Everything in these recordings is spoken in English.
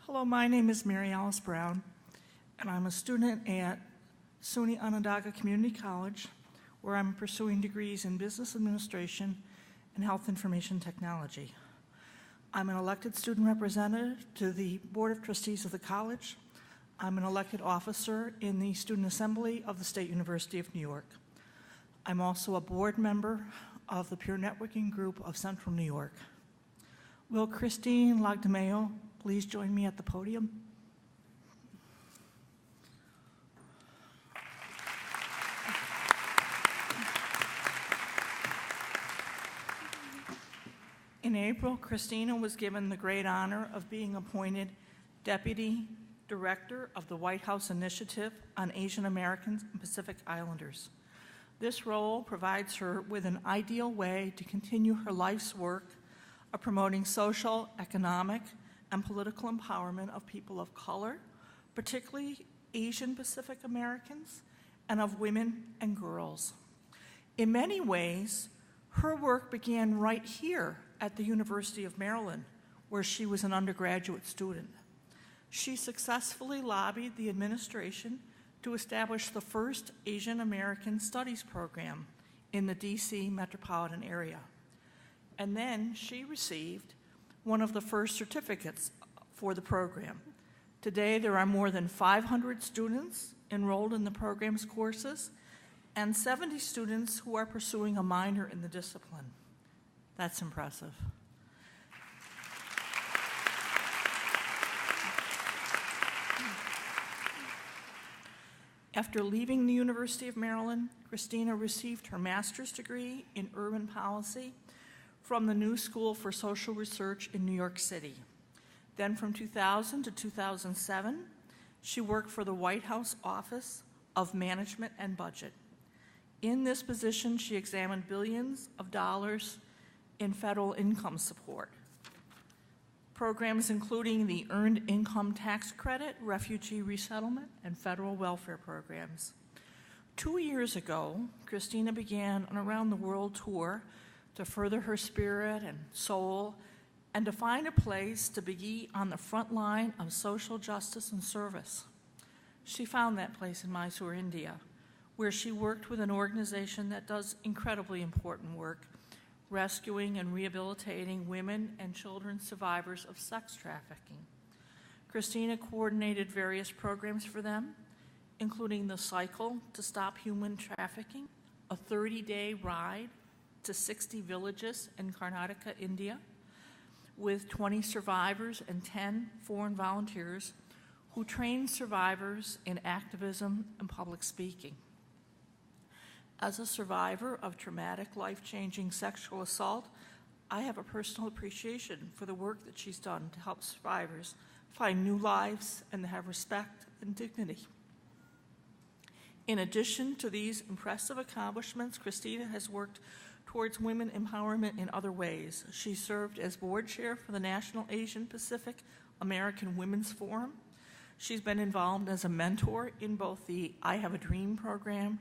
Hello, my name is Mary Alice Brown, and I'm a student at SUNY Onondaga Community College, where I'm pursuing degrees in business administration and health information technology. I'm an elected student representative to the Board of Trustees of the college. I'm an elected officer in the Student Assembly of the State University of New York. I'm also a board member of the Peer Networking Group of Central New York. Will Christina Lagdameo please join me at the podium? In April, Christina was given the great honor of being appointed Deputy Director of the White House Initiative on Asian Americans and Pacific Islanders. This role provides her with an ideal way to continue her life's work of promoting social, economic, and political empowerment of people of color, particularly Asian Pacific Americans, and of women and girls. In many ways, her work began right here at the University of Maryland, where she was an undergraduate student. She successfully lobbied the administration to establish the first Asian American Studies program in the DC metropolitan area. And then she received one of the first certificates for the program. Today, there are more than 500 students enrolled in the program's courses and 70 students who are pursuing a minor in the discipline. That's impressive. After leaving the University of Maryland, Christina received her master's degree in urban policy from the New School for Social Research in New York City. Then from 2000 to 2007, she worked for the White House Office of Management and Budget. In this position, she examined billions of dollars in federal income support. Programs including the Earned Income Tax Credit, Refugee Resettlement, and federal welfare programs. 2 years ago, Christina began an around-the-world tour to further her spirit and soul, and to find a place to be on the front line of social justice and service. She found that place in Mysore, India, where she worked with an organization that does incredibly important work, rescuing and rehabilitating women and children survivors of sex trafficking. Christina coordinated various programs for them, including the Cycle to Stop Human Trafficking, a 30-day ride to 60 villages in Karnataka, India, with 20 survivors and 10 foreign volunteers who train survivors in activism and public speaking. As a survivor of traumatic, life-changing sexual assault, I have a personal appreciation for the work that she's done to help survivors find new lives and to have respect and dignity. In addition to these impressive accomplishments, Christina has worked towards women empowerment in other ways. She served as board chair for the National Asian Pacific American Women's Forum. She's been involved as a mentor in both the I Have a Dream program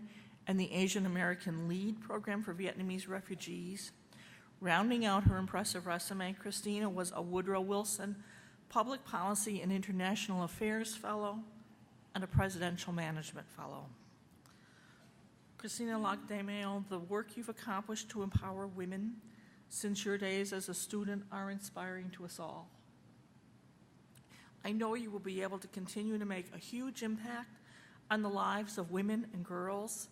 and the Asian American Lead program for Vietnamese refugees. Rounding out her impressive resume, Christina was a Woodrow Wilson Public Policy and International Affairs Fellow and a Presidential Management Fellow. Christina Lagdameo, the work you've accomplished to empower women since your days as a student are inspiring to us all. I know you will be able to continue to make a huge impact on the lives of women and girls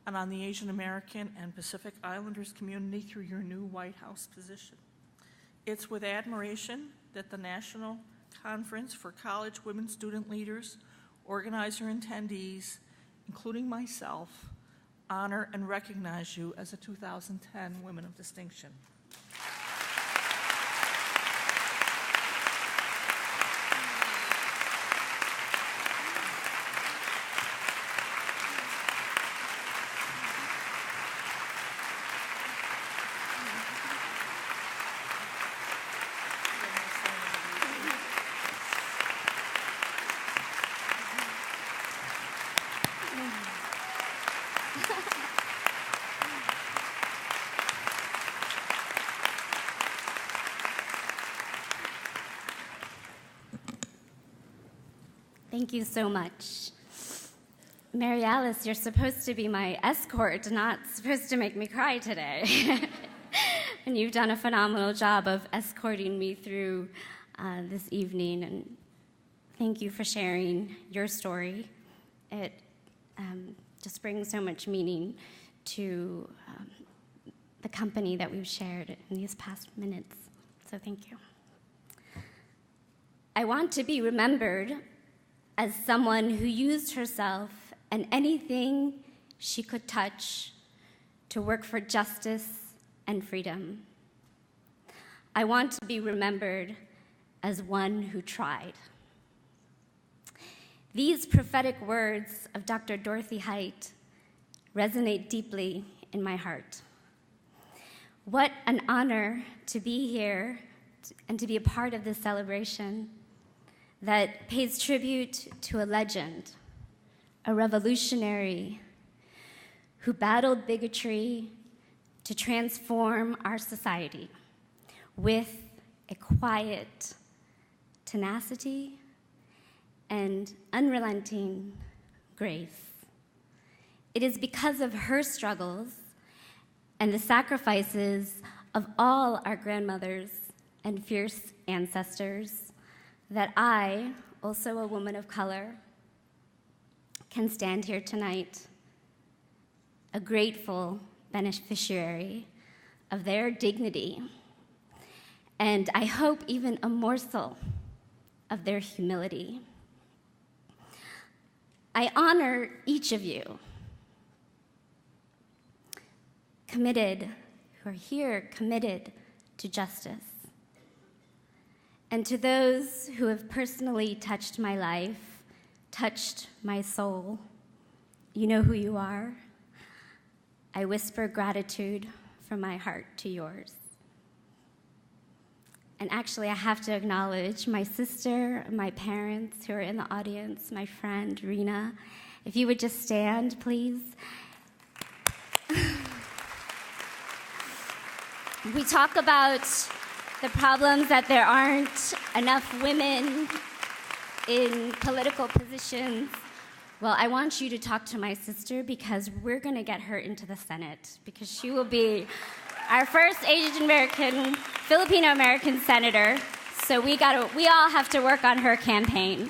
and on the Asian American and Pacific Islanders community through your new White House position. It's with admiration that the National Conference for College Women Student Leaders, organizer and attendees, including myself, honor and recognize you as a 2010 Women of Distinction. Thank you so much. Mary Alice, you're supposed to be my escort, not supposed to make me cry today. And you've done a phenomenal job of escorting me through this evening, and thank you for sharing your story. It just brings so much meaning to the company that we've shared in these past minutes, so thank you. I want to be remembered as someone who used herself and anything she could touch to work for justice and freedom. I want to be remembered as one who tried. These prophetic words of Dr. Dorothy Height resonate deeply in my heart. What an honor to be here and to be a part of this celebration that pays tribute to a legend, a revolutionary who battled bigotry to transform our society with a quiet tenacity and unrelenting grace. It is because of her struggles and the sacrifices of all our grandmothers and fierce ancestors that I, also a woman of color, can stand here tonight, a grateful beneficiary of their dignity, and I hope even a morsel of their humility. I honor each of you, committed, who are here, committed to justice. And to those who have personally touched my life, touched my soul, you know who you are. I whisper gratitude from my heart to yours. And actually, I have to acknowledge my sister, my parents who are in the audience, my friend, Rena. If you would just stand, please. We talk about the problems that there aren't enough women in political positions. Well, I want you to talk to my sister because we're going to get her into the Senate because she will be our first Asian American, Filipino American senator. So we all have to work on her campaign.